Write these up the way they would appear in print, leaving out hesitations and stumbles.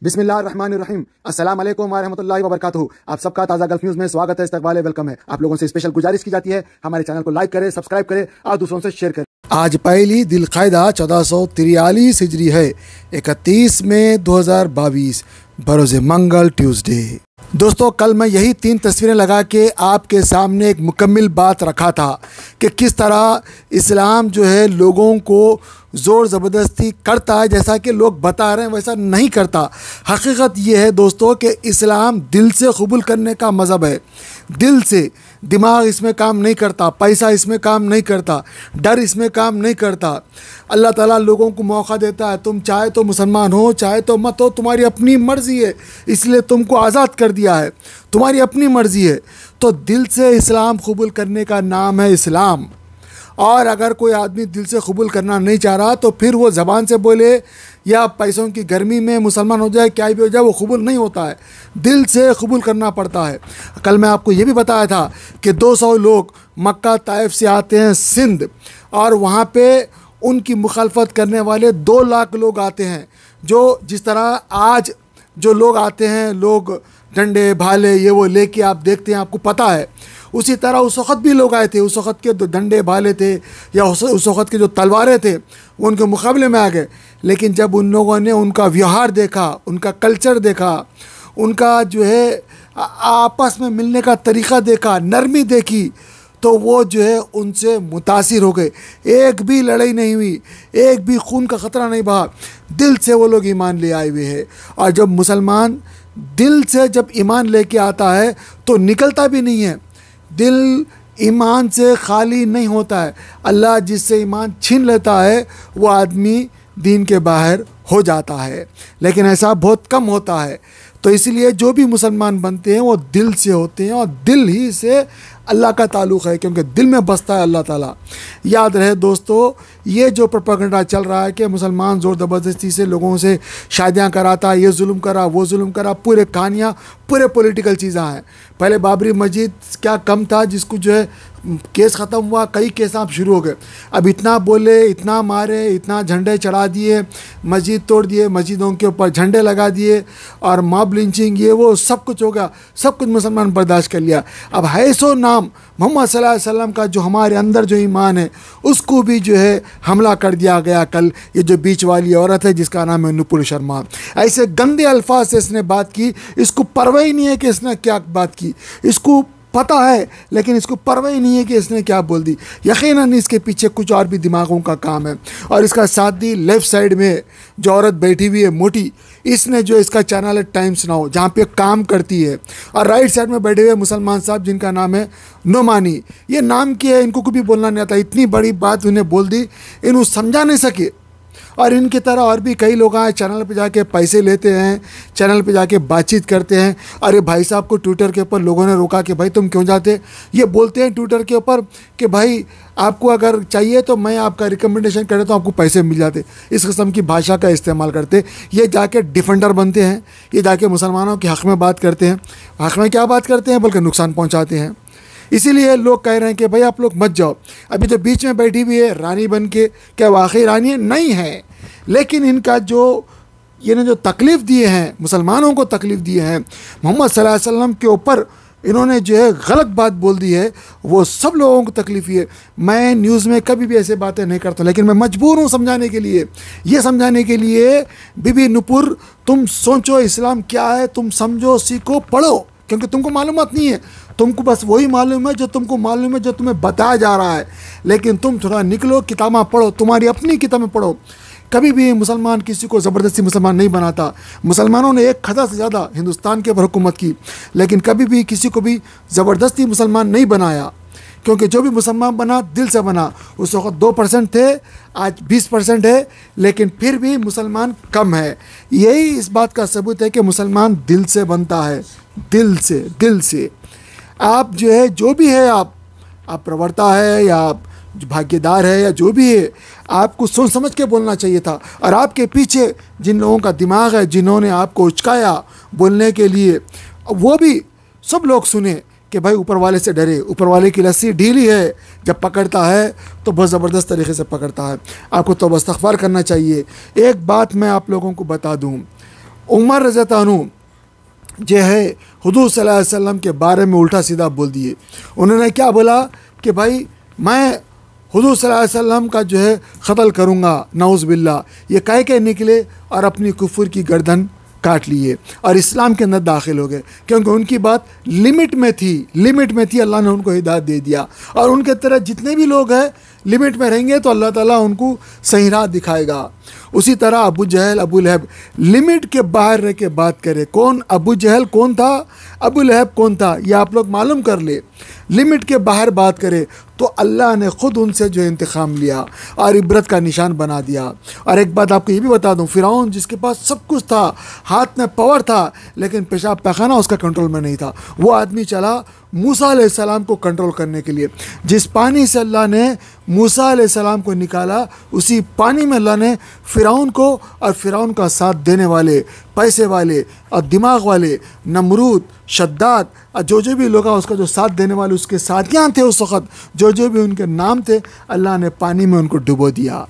बिस्मिल्लाहिर्रहमानिर्रहीम। अस्सलाम वालेकुम वरहमतुल्लाहि वबरकातुहू। आप सबका ताज़ा गल्फ न्यूज़ में स्वागत है, इस्तकबाल है, वेलकम है। आप लोगों से स्पेशल गुजारिश की जाती है, हमारे चैनल को लाइक करें, सब्सक्राइब करें और दूसरों से शेयर करें। आज पहली दिलक़ायदा 1443 हिजरी है, 31 मई 2022 बरोज़ मंगल ट्यूसडे। दोस्तों, कल मैं यही 3 तस्वीरें लगा के आपके सामने एक मुकम्मल बात रखा था कि किस तरह इस्लाम जो है लोगों को ज़ोर ज़बरदस्ती करता है, जैसा कि लोग बता रहे हैं वैसा नहीं करता। हकीकत ये है दोस्तों कि इस्लाम दिल से कबूल करने का मज़हब है, दिल से। दिमाग इसमें काम नहीं करता, पैसा इसमें काम नहीं करता, डर इसमें काम नहीं करता। अल्लाह ताला लोगों को मौका देता है, तुम चाहे तो मुसलमान हो चाहे तो मत हो, तुम्हारी अपनी मर्ज़ी है, इसलिए तुमको आज़ाद कर दिया है, तुम्हारी अपनी मर्ज़ी है। तो दिल से इस्लाम कबूल करने का नाम है इस्लाम। और अगर कोई आदमी दिल से कबूल करना नहीं चाह रहा तो फिर वो ज़बान से बोले या पैसों की गर्मी में मुसलमान हो जाए, क्या भी हो जाए, वो कबूल नहीं होता है, दिल से कबूल करना पड़ता है। कल मैं आपको ये भी बताया था कि 200 लोग मक्का ताइफ से आते हैं सिंध, और वहाँ पे उनकी मुखालफत करने वाले 2 लाख लोग आते हैं। जो जिस तरह आज जो लोग आते हैं, लोग डंडे भाले ये वो लेके आप देखते हैं, आपको पता है, उसी तरह उस वक़्त भी लोग आए थे। उस वक़्त के जो डंडे भाले थे या उस वक़्त के जो तलवारें थे वो उनके मुकाबले में आ गए। लेकिन जब उन लोगों ने उनका व्यवहार देखा, उनका कल्चर देखा, उनका जो है आपस में मिलने का तरीक़ा देखा, नरमी देखी, तो वो जो है उनसे मुतासिर हो गए। एक भी लड़ाई नहीं हुई, एक भी खून का ख़तरा नहीं बहा, दिल से वो लोग ईमान ले आए हुए हैं। और जब मुसलमान दिल से जब ईमान लेके आता है तो निकलता भी नहीं है, दिल ईमान से खाली नहीं होता है। अल्लाह जिससे ईमान छीन लेता है वो आदमी दीन के बाहर हो जाता है, लेकिन ऐसा बहुत कम होता है। तो इसलिए जो भी मुसलमान बनते हैं वो दिल से होते हैं, और दिल ही से अल्लाह का ताल्लुक़ है, क्योंकि दिल में बसता है अल्लाह ताला। याद रहे दोस्तों, ये जो प्रोपेगेंडा चल रहा है कि मुसलमान ज़ोर ज़बरदस्ती से लोगों से शादियां कराता, ये जुल्म करा वो जुल्म करा, पूरे कहानियाँ, पूरे पॉलिटिकल चीज़ें हैं। पहले बाबरी मस्जिद क्या कम था जिसको जो है केस ख़त्म हुआ, कई केस आप शुरू हो गए। अब इतना बोले, इतना मारे, इतना झंडे चढ़ा दिए, मस्जिद तोड़ दिए, मस्जिदों के ऊपर झंडे लगा दिए, और मॉब लिंचिंग ये वो सब कुछ हो गया, सब कुछ मुसलमान बर्दाश्त कर लिया। अब है सो नाम मोहम्मद सल्लल्लाहु अलैहि वसल्लम का, जो हमारे अंदर जो ईमान है उसको भी जो है हमला कर दिया गया। कल ये जो बीच वाली औरत है जिसका नाम है नुपुर शर्मा, ऐसे गंदे अल्फाज से इसने बात की, इसको परवाह ही नहीं है कि इसने क्या बात की, इसको पता है लेकिन इसको परवाह ही नहीं है कि इसने क्या बोल दी। यकीनन इसके पीछे कुछ और भी दिमागों का काम है। और इसका साथ दी लेफ़्ट साइड में जो औरत बैठी हुई है मोटी, इसने जो इसका चैनल है टाइम्स नाउ, जहाँ पे काम करती है, और राइट साइड में बैठे हुए मुसलमान साहब जिनका नाम है नोमानी। ये नाम क्या है, इनको कुछ भी बोलना नहीं आता, इतनी बड़ी बात उन्हें बोल दी, इन्हों समझा नहीं सके। और इनकी तरह और भी कई लोग आए, चैनल पे जाके पैसे लेते हैं, चैनल पे जाके बातचीत करते हैं। अरे भाई साहब को ट्विटर के ऊपर लोगों ने रोका कि भाई तुम क्यों जाते, ये बोलते हैं ट्विटर के ऊपर कि भाई आपको अगर चाहिए तो मैं आपका रिकमेंडेशन कर देता हूँ, आपको पैसे मिल जाते। इस किस्म की भाषा का इस्तेमाल करते, ये जाके डिफेंडर बनते हैं, ये जाके मुसलमानों के हक़ में बात करते हैं। हक़ में क्या बात करते हैं, बल्कि नुकसान पहुँचाते हैं। इसीलिए लोग कह रहे हैं कि भाई आप लोग मत जाओ। अभी जो बीच में बैठी हुई है रानी बन के, क्या वाकई रानी है? नहीं है, लेकिन इनका जो इन्हें जो तकलीफ़ दिए हैं, मुसलमानों को तकलीफ़ दिए हैं, मोहम्मद सल्लल्लाहु अलैहि वसल्लम के ऊपर इन्होंने जो है गलत बात बोल दी है, वो सब लोगों को तकलीफ़ है। मैं न्यूज़ में कभी भी ऐसे बातें नहीं करता, लेकिन मैं मजबूर हूँ समझाने के लिए, ये समझाने के लिए, बीबी नुपुर तुम सोचो इस्लाम क्या है, तुम समझो, सीखो, पढ़ो, क्योंकि तुमको मालूमात नहीं है, तुमको बस वही मालूम है जो तुमको मालूम है, जो तुम्हें बताया जा रहा है। लेकिन तुम थोड़ा निकलो, किताबें पढ़ो, तुम्हारी अपनी किताबें पढ़ो। कभी भी मुसलमान किसी को ज़बरदस्ती मुसलमान नहीं बनाता। मुसलमानों ने 1 खज़ा से ज़्यादा हिंदुस्तान के ऊपर हुकूमत की, लेकिन कभी भी किसी को भी ज़बरदस्ती मुसलमान नहीं बनाया, क्योंकि जो भी मुसलमान बना दिल से बना। उस वक़्त 2% थे, आज 20% है, लेकिन फिर भी मुसलमान कम है। यही इस बात का सबूत है कि मुसलमान दिल से बनता है, दिल से, दिल से। आप जो है, जो भी है, आप प्रवक्ता है या आप भाग्यदार है या जो भी है, आपको सोच समझ के बोलना चाहिए था। और आपके पीछे जिन लोगों का दिमाग है, जिन्होंने आपको उचकाया बोलने के लिए, वो भी सब लोग सुने कि भाई ऊपर वाले से डरे, ऊपर वाले की लस्सी ढीली है, जब पकड़ता है तो बहुत ज़बरदस्त तरीके से पकड़ता है। आपको तौबा इस्तग़फ़ार करना चाहिए। एक बात मैं आप लोगों को बता दूँ, उमर रज़ियल्लाहु अन्हु जो है हुजूर सल्लल्लाहु अलैहि वसल्लम के बारे में उल्टा सीधा बोल दिए। उन्होंने क्या बोला कि भाई मैं हुजूर सल्लल्लाहु अलैहि वसल्लम का जो है क़त्ल करूँगा, नाउज़ बिल्लाह। ये कह के निकले और अपनी कुफ्र की गर्दन काट लिए और इस्लाम के अंदर दाखिल हो गए, क्योंकि उनकी बात लिमिट में थी। अल्लाह ने उनको हिदायत दे दिया और उनके तरह जितने भी लोग हैं लिमिट में रहेंगे तो अल्लाह ताला उनको सही राह दिखाएगा। उसी तरह अबू जहल, अबू लहब लिमिट के बाहर रह के बात करे। कौन अबू जहल कौन था, अबू लहब कौन था, ये आप लोग मालूम कर ले। लिमिट के बाहर बात करे तो अल्लाह ने ख़ुद उनसे जो इंतकाम लिया और इबरत का निशान बना दिया। और एक बात आपको ये भी बता दूं, फ़िरौन जिसके पास सब कुछ था, हाथ में पावर था, लेकिन पेशाब पैखाना उसका कंट्रोल में नहीं था। वो आदमी चला मूसा अलैहिस्सलाम को कंट्रोल करने के लिए। जिस पानी से अल्लाह ने मूसा अलैहिस्सलाम को निकाला, उसी पानी में अल्लाह ने फ़िरौन को और फ़िरौन का साथ देने वाले, पैसे वाले और दिमाग वाले नमरूद, शद्दाद और जो भी लोग उसका जो साथ देने वाले उसके साथियाँ थे उस वक़्त, जो भी उनके नाम थे, अल्लाह ने पानी में उनको डुबो दिया।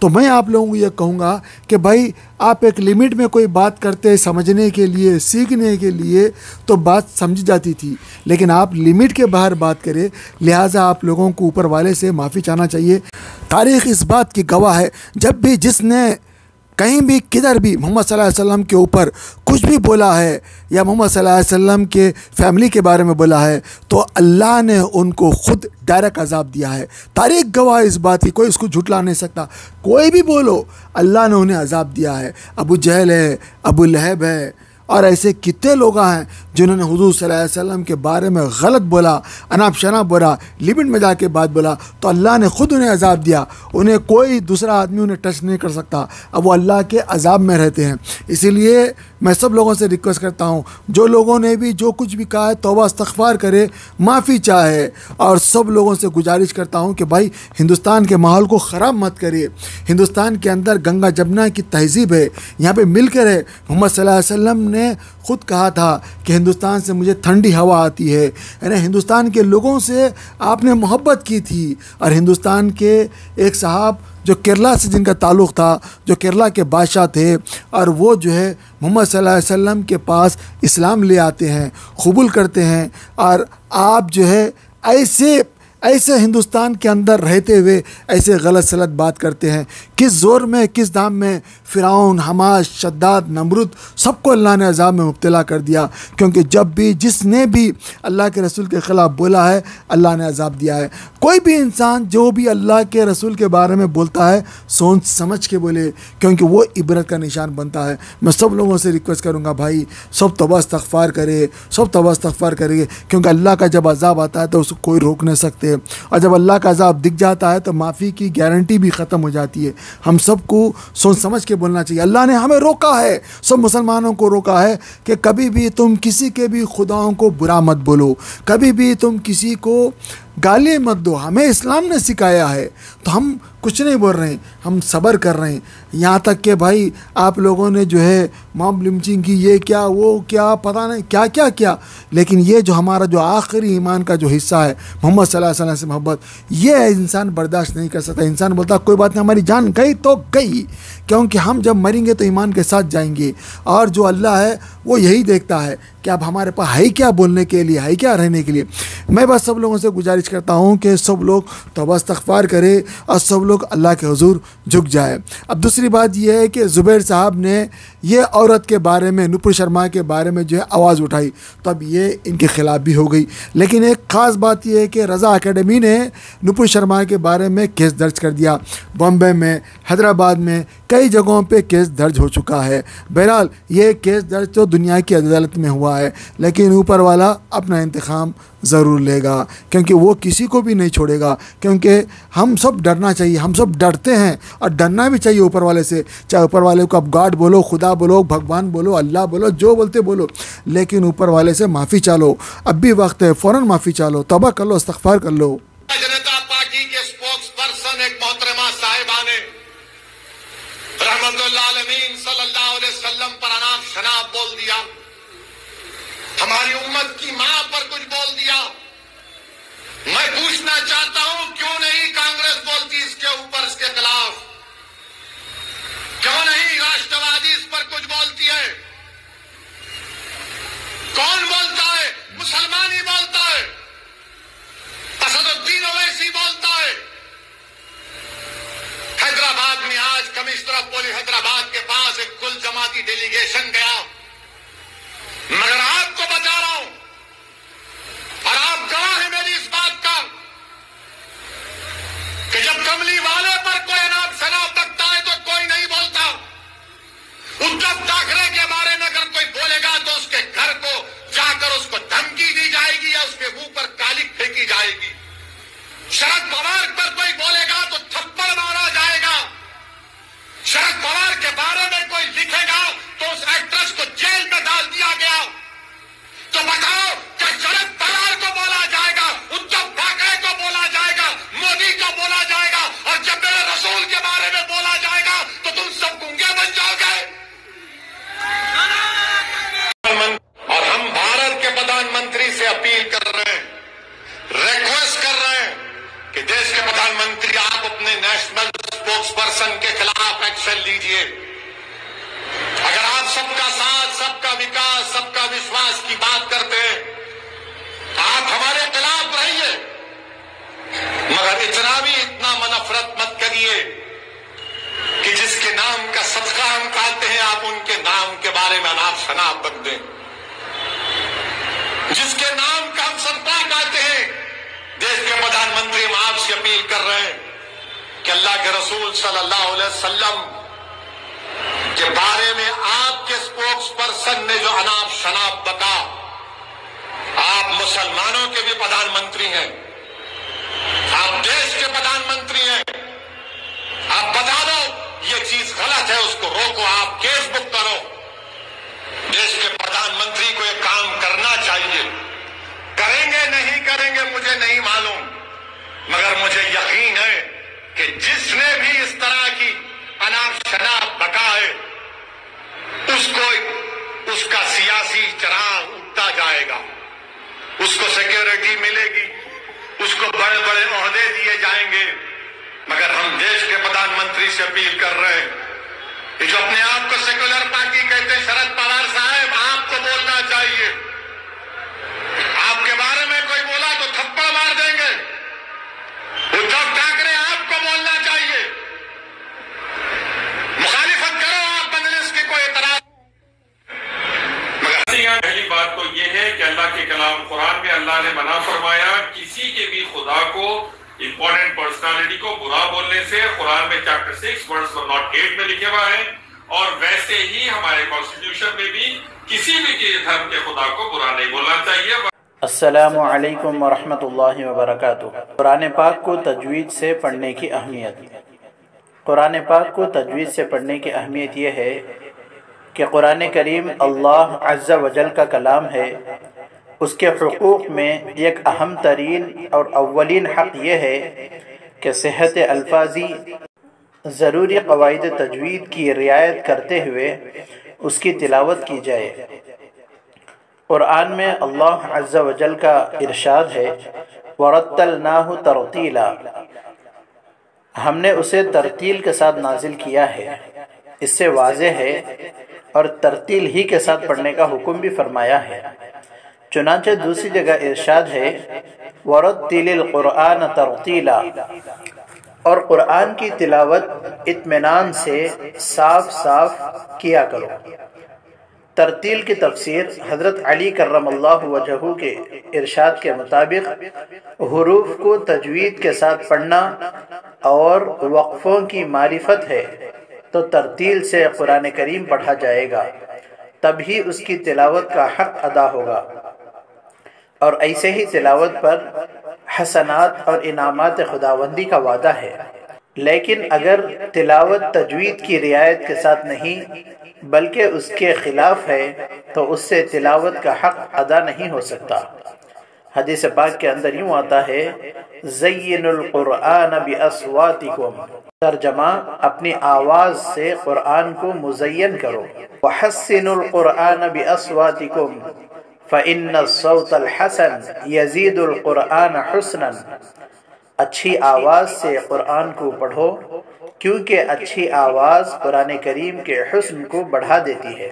तो मैं आप लोगों को ये कहूँगा कि भाई आप एक लिमिट में कोई बात करते समझने के लिए, सीखने के लिए तो बात समझी जाती थी, लेकिन आप लिमिट के बाहर बात करें, लिहाजा आप लोगों को ऊपर वाले से माफ़ी चाहना चाहिए। तारीख़ इस बात की गवाह है, जब भी जिसने कहीं भी किधर भी मोहम्मद सल्लल्लाहु अलैहि वसल्लम के ऊपर कुछ भी बोला है या मोहम्मद सल्लल्लाहु अलैहि वसल्लम के फैमिली के बारे में बोला है तो अल्लाह ने उनको खुद डायरेक्ट अजाब दिया है। तारीख़ गवाह इस बात की, कोई इसको झुटला नहीं सकता। कोई भी बोलो, अल्लाह ने उन्हें अजाब दिया है। अबू जहल है, अबू लहब है और ऐसे कितने लोग हैं जिन्होंने हुजूर सल्लल्लाहु अलैहि वसल्लम के बारे में गलत बोला, अनाप शनाप बोला, लिमिट में जाके बात बोला, तो अल्लाह ने ख़ुद उन्हें अजाब दिया। उन्हें कोई दूसरा आदमी उन्हें टच नहीं कर सकता, अब वो अल्लाह के अजाब में रहते हैं। इसीलिए मैं सब लोगों से रिक्वेस्ट करता हूँ, जो लोगों ने भी जो कुछ भी कहा है तौबा इस्तग़फ़ार करे, माफ़ी चाहे, और सब लोगों से गुजारिश करता हूँ कि भाई हिंदुस्तान के माहौल को ख़राब मत करिए। हिंदुस्तान के अंदर गंगा जमुना की तहज़ीब है, यहाँ पे मिल कर है। मोहम्मद सल्लल्लाहु अलैहि वसल्लम ने ख़ुद कहा था कि हिंदुस्तान से मुझे ठंडी हवा आती है, यानी हिंदुस्तान के लोगों से आपने मोहब्बत की थी। और हिंदुस्तान के एक साहब जो केरला से जिनका ताल्लुक़ था, जो केरला के बादशाह थे, और वो जो है मोहम्मद सल्लल्लाहु अलैहि वसल्लम के पास इस्लाम ले आते हैं, कबूल करते हैं, और आप जो है ऐसे हिंदुस्तान के अंदर रहते हुए ऐसे गलत सलत बात करते हैं। किस ज़ोर में, किस दाम में फ़िरौन, हमास, शद्दाद, नमरूद सबको अल्लाह ने अज़ाब में मुब्तला कर दिया, क्योंकि जब भी जिसने भी अल्लाह के रसूल के ख़िलाफ़ बोला है अल्लाह ने अज़ाब दिया है। कोई भी इंसान जो भी अल्लाह के रसूल के बारे में बोलता है सोच समझ के बोले, क्योंकि वो इबरत का निशान बनता है। मैं सब लोगों से रिक्वेस्ट करूँगा भाई सब तौबा इस्तग़फ़ार करे, सब तौबा इस्तग़फ़ार करेंगे, क्योंकि अल्लाह का जब अज़ाब आता है तो उसको कोई रोक नहीं सकते, और जब अल्लाह का अज़ाब दिख जाता है तो माफ़ी की गारंटी भी ख़त्म हो जाती है। हम सबको सोच समझ के बोलना चाहिए। अल्लाह ने हमें रोका है, सब मुसलमानों को रोका है कि कभी भी तुम किसी के भी खुदाओं को बुरा मत बोलो, कभी भी तुम किसी को गाली मत दो। हमें इस्लाम ने सिखाया है, तो हम कुछ नहीं बोल रहे हैं, हम सब्र कर रहे हैं। यहाँ तक कि भाई आप लोगों ने जो है मॉब लिंचिंग की, ये क्या वो क्या पता नहीं क्या क्या क्या, लेकिन ये जो हमारा जो आखिरी ईमान का जो हिस्सा है मोहम्मद सल्लल्लाहु अलैहि वसल्लम से मोहब्बत, ये इंसान बर्दाश्त नहीं कर सकता। इंसान बोलता कोई बात नहीं, हमारी जान गई तो गई, क्योंकि हम जब मरेंगे तो ईमान के साथ जाएंगे। और जो अल्लाह है वो यही देखता है कि अब हमारे पास है क्या बोलने के लिए, है क्या रहने के लिए। मैं बस सब लोगों से गुजारिश करता हूँ कि सब लोग तौबा इस्तग़फ़ार करें और सब लोग अल्लाह के हुज़ूर झुक जाए। अब दूसरी बात यह है कि ज़ुबैर साहब ने ये औरत के बारे में, नुपुर शर्मा के बारे में जो है आवाज़ उठाई, तो अब ये इनके ख़िलाफ़ भी हो गई। लेकिन एक ख़ास बात यह है कि रज़ा एकेडमी ने नुपुर शर्मा के बारे में केस दर्ज कर दिया। बॉम्बे में, हैदराबाद में, कई जगहों पे केस दर्ज हो चुका है। बहरहाल ये केस दर्ज तो दुनिया की अदालत में हुआ है, लेकिन ऊपर वाला अपना इंतकाम ज़रूर लेगा, क्योंकि वो किसी को भी नहीं छोड़ेगा। क्योंकि हम सब डरना चाहिए, हम सब डरते हैं और डरना भी चाहिए ऊपर वाले से। चाहे ऊपर वाले को आप गॉड बोलो, खुदा बोलो, भगवान बोलो, अल्लाह बोलो, जो बोलते बोलो, लेकिन ऊपर वाले से माफ़ी चालो। अब भी वक्त है, फ़ौरन माफ़ी चालो, तौबा कर लो, इस्तग़फ़ार कर लो। जनता पार्टी के स्पोक्स पर्सन एक मोहतरमा साहिबा ने रहमतुल्लाह अलमीन सल्लल्लाहु अलैहि वसल्लम पर अनाप शनाप बोल दिया, हमारी उम्मत की मां पर कुछ बोल दिया। मैं पूछना चाहता हूं क्यों नहीं कांग्रेस बोलती इसके ऊपर, इसके खिलाफ क्यों नहीं राष्ट्रवादी इस पर कुछ बोलती है? इलेक्शन गया, मगर आपको बता रहा हूं और आप गवाह हैं मेरी इस बात का कि जब कमली वाले पर कोई अनाप शनाप बकता है तो कोई नहीं बोलता। उद्धव ठाकरे के बारे में अगर कोई बोलेगा तो उसके घर को जाकर उसको धमकी दी जाएगी या उसके मुंह पर कालिक फेंकी जाएगी। शरद पवार पर कोई बोलेगा तो थप्पड़ मारा जाएगा। शरद पवार के बारे में कोई लिखेगा तो उस एक्ट्रेस को जेल में डाल दिया गया। तो बताओ क्या शरद पवार को बोला जाएगा, उद्धव ठाकरे को बोला जाएगा, मोदी को बोला जाएगा, और जब मेरे रसूल के बारे में बोला जाएगा तो तुम सब गूंगे बन जाओगे। और हम भारत के प्रधानमंत्री से अपील कर रहे हैं, रिक्वेस्ट कर रहे हैं कि देश के प्रधानमंत्री आप अपने नेशनल स्पोक्स पर्सन के खिलाफ एक्शन लीजिए। अगर आप सबका साथ, सबका विकास, सबका विश्वास की बात करते हैं, आप हमारे खिलाफ रहिए, मगर इतना नफरत मत करिए कि जिसके नाम का सदका हम खाते हैं आप उनके नाम के बारे में अनाप शनाप बक दें। जिसके नाम का हम सदका खाते हैं, देश के प्रधानमंत्री हम आपसे अपील कर रहे हैं कि अल्लाह के रसूल सल्लल्लाहु अलैहि वसल्लम के बारे में आपके स्पोक्स पर्सन ने जो अनाप शनाप बका, आप मुसलमानों के भी प्रधानमंत्री हैं, आप देश के प्रधानमंत्री हैं, आप बता दो ये चीज गलत है, उसको रोको, आप केस बुक करो। देश के प्रधानमंत्री को एक काम करना चाहिए। करेंगे नहीं करेंगे मुझे नहीं मालूम, मगर मुझे यकीन है कि जिसने भी इस तरह की अनाप शनाप बका है उसको उसका सियासी चराग उठता जाएगा, उसको सिक्योरिटी मिलेगी, उसको बड़े बड़े ओहदे दिए जाएंगे। मगर हम देश के प्रधानमंत्री से अपील कर रहे हैं कि जो अपने आप को सेक्युलर पार्टी कहते हैं, शरद पवार साहब आपको बोलना चाहिए। आपके बारे में कोई बोला तो थप्पड़ मार देंगे। उद्धव ठाकरे आपको बोलना चाहिए, मुखालिफत करो आप मजलिस की, कोई एतराज। पहली बात तो यह है कि अल्लाह के कलाम कुरान में अल्लाह ने मना फरमाया किसी के भी खुदा को, इंपॉर्टेंट पर्सनालिटी को बुरा बोलने से। कुरान में चैप्टर 6 वर्स नंबर 8 में लिखे हुआ है, और वैसे ही हमारे कॉन्स्टिट्यूशन में भी किसी भी धर्म के खुदा को बुरा नहीं बोलना चाहिए। अस्सलामु अलैकुम वरहमतुल्लाहि वबरकातुहू। कुरान पाक को तजवीद से पढ़ने की अहमियत। कुरान पाक को तजवीद से पढ़ने की अहमियत यह है कि कुरान करीम अल्लाह अज़्ज़ा वजल का कलाम है। उसके हुकूक़ में एक अहम तरीन और अव्वलीन हक़ यह है कि सेहत अल्फाजी ज़रूरी क़वाइद तजवीद की रियायत करते हुए उसकी तिलावत की जाए। कुरान में अल्लाह अज़्ज़ा वजल का इरशाद है, वरत्तलनाहु तरतीला, हमने उसे तरतील के साथ नाजिल किया है। इससे वाज़ेह है और तरतील ही के साथ पढ़ने का हुक्म भी फरमाया है। चुनांचे दूसरी जगह इरशाद है, वरत्तिलिल कुरआन तरतीला, और कुरान की तिलावत इत्मीनान से साफ साफ किया करो। तरतील की तफसीर हज़रत अली कर्रमल्लाहु वजहू के इरशाद के मुताबिक हुरूफ को तजवीद के साथ पढ़ना और वक्फ़ों की मारिफत है, तो तरतील से कुरान करीम पढ़ा जाएगा, तभी उसकी तिलावत का हक अदा होगा। और ऐसे ही तिलावत पर हसनात और इनामात खुदावंदी का वादा है। लेकिन अगर तिलावत तजवीद की रियायत के साथ नहीं बल्कि उसके खिलाफ है तो उससे तिलावत का हक अदा नहीं हो सकता। हदीस पाक के अंदर यूँ आता है, ज़य्यिनुल कुरआन बिअस्वातिकुम, तर्जमा अपनी आवाज़ से कुरान को मुज़य्यन करो। वहस्सिनुल कुरआन बिअस्वातिकुम फ़इन्नस्सौतल हसन यज़ीदुल कुरआन हुस्नन, अच्छी आवाज़ से कुरान को पढ़ो क्योंकि अच्छी आवाज़ कुरान करीम के हुस्न को बढ़ा देती है।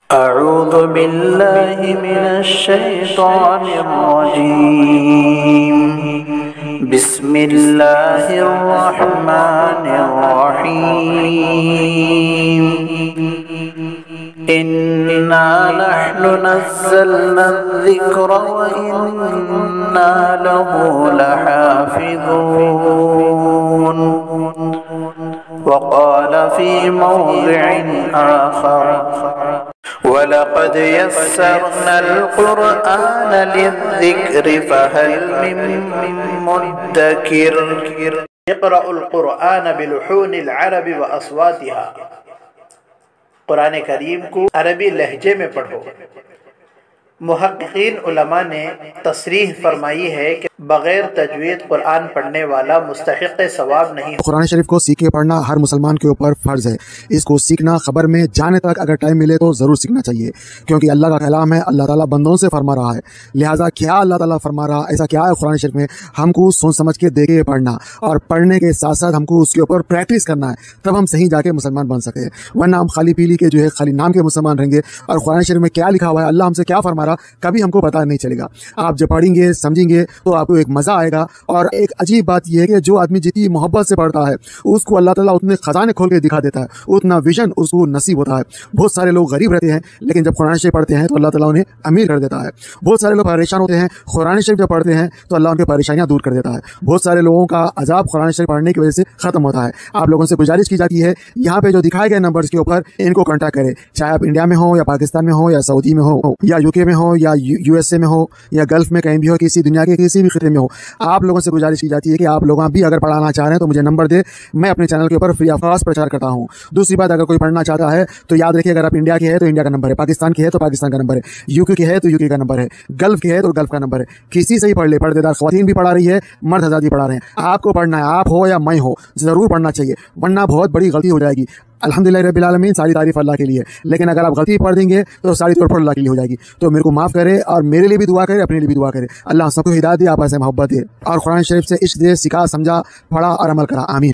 अऊज़ु बिल्लाहि मिनश शैतानिर रजीम, बिस्मिल्लाहिर रहमानिर रहीम। इन्ना नहनु नज़्ज़लना ज़िक्र व इन्ना लहू लहाफ़िज़ून। वक़ाल फ़ी मौज़िइन आख़र वलक़द यस्सरनल क़ुरआन लिज़्ज़िक्रि फ़हल मिन मुद्दकिर। इक़रउल क़ुरआन बिलुहूनिल अरबि व अस्वातिहा। कुरान करीम को अरबी लहजे में पढ़ो। मुहक्किकीन उलमा ने तसरीह फरमाई है कि बगैर तजवीद कुरान पढ़ने वाला मुस्तहिक़ सवाब नहीं। कुरान शरीफ को सीख के पढ़ना हर मुसलमान के ऊपर फर्ज है। इसको सीखना खबर में जाने तक अगर टाइम मिले तो जरूर सीखना चाहिए, क्योंकि अल्लाह का कलाम है। अल्लाह ताला बंदों से फरमा रहा है, लिहाजा क्या अल्लाह ताला फरमा रहा, ऐसा क्या है कुरान शरीफ में, हमको सोच समझ के देख के पढ़ना और पढ़ने के साथ साथ हमको उसके ऊपर प्रैक्टिस करना है, तब हम सही जाके मुसलमान बन सके। वरना हम खाली पीली के जो है खाली नाम के मुसलमान रहेंगे और कुरान शरीफ में क्या लिखा हुआ है, अल्लाह हमसे क्या फरमा रहा, कभी हमको पता नहीं चलेगा। आप जब पढ़ेंगे समझेंगे तो आपको एक मजा आएगा। और एक अजीब बात यह है कि जो आदमी जितनी मोहब्बत से पढ़ता है उसको अल्लाह ताला उतने खजाने खोल के दिखा देता है, उतना विजन उसको नसीब होता है। बहुत सारे लोग गरीब रहते हैं लेकिन जब कुरान शरीफ पढ़ते हैं तो अल्लाह ताला उन्हें अमीर कर देता है। बहुत सारे लोग परेशान होते हैं, कुरान शरीफ जब पढ़ते हैं तो अल्लाह उनकी परेशानियां दूर कर देता है। बहुत सारे लोगों का अजाब कुरान शरीफ पढ़ने की वजह से खत्म होता है। आप लोगों से गुजारिश की जाती है, यहाँ पे जो दिखाए गए नंबर्स के ऊपर इनको कॉन्टैक्ट करें, चाहे आप इंडिया में हो या पाकिस्तान में हो या सऊदी में हो या यूके में हो या यूएसए में हो या गल्फ में कहीं भी हो, किसी दुनिया के किसी भी खिते में हो। आप लोगों से गुजारिश की जाती है कि आप लोग भी अगर पढ़ाना चाह रहे हैं तो मुझे नंबर दे, मैं अपने चैनल के ऊपर फ्री ऑफ कॉस्ट प्रचार करता हूँ। दूसरी बात, अगर कोई पढ़ना चाहता है तो याद रखिए, अगर आप इंडिया के हैं तो इंडिया का नंबर है, पाकिस्तान के है तो पाकिस्तान का नंबर है, यूके के है तो यूके का नंबर है, गल्फ के है तो गल्फ का नंबर है। किसी से ही पढ़ ले, पर्देदार ख़वातीन भी पढ़ा रही है, मर्द हज़रात भी पढ़ा रहे हैं। आपको पढ़ना है, आप हो या मैं हो, जरूर पढ़ना चाहिए, वरना बहुत बड़ी गलती हो जाएगी। अल्हम्दुलिल्लाह रब्बिल आलमीन, सारी तारीफ अल्लाह के लिए, लेकिन अगर आप गलती पढ़ देंगे तो सारी तौर पर अल्लाह के लिए हो जाएगी। तो मेरे को माफ़ करे और मेरे लिए भी दुआ करे, अपने लिए भी दुआ करे। अल्लाह सबको हिदायत दे, आपस में मोहब्बत दे और कुरान शरीफ से इश्क दे, सिखा, समझा, पढ़ा और अमल करा। आमीन।